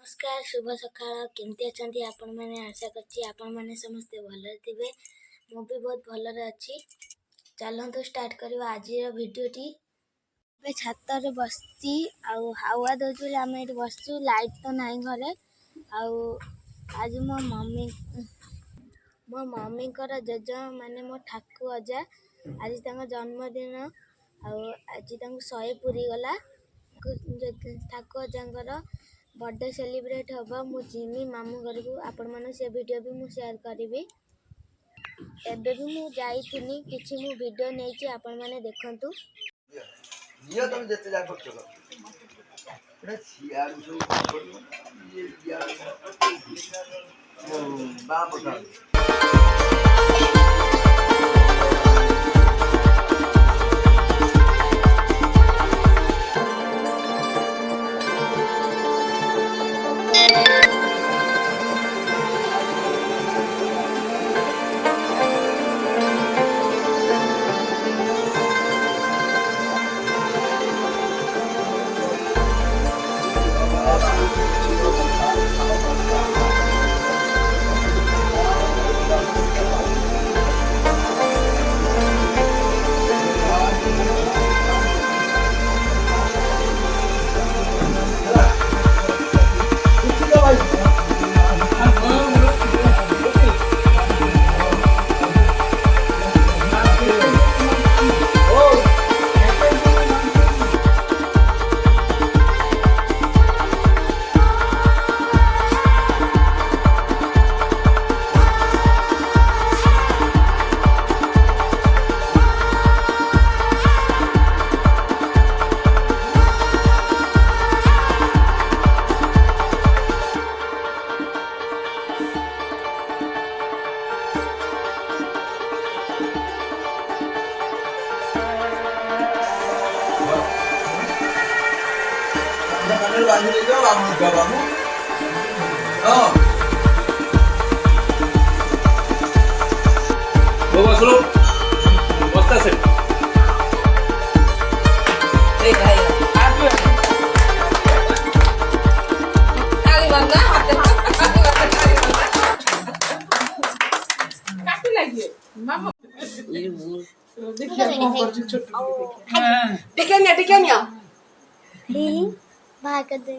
नमस्कार शुभ सकाळ केमती अच्छा आपण मैंने आशा करछि आपण मैंने समस्ते भले थे मु भी बहुत भलरे अच्छी। चलतु स्टार्ट करवा आज भिडटी छात बसची हावा दौर आम ये बसचु लाइट तो ना घरे आज मो मम्मी जेज माने मो ठाकु अजा आज जन्मदिन आज 100 पूरी गला ठाकु अजा बर्थडे सेलिब्रेट हम मुझे मामू घर को आपण मन से वीडियो भी मुझे शेयर करी। एबे भी मु जाइथिनी किछि मु वीडियो नै कि आपण माने देखंतु ये तुम जते जा कर चलो एटा सियार जो पड़ो ये सियार बाप का बांधी ले जाओ बाबू हां बाबा सुनो बस्ता से ए भाई आप आगे बंदा हाथ काटी लगी मामा ये बोल देखिए कौन कर छोटू देखिए टिकनिया बाहर कर दे।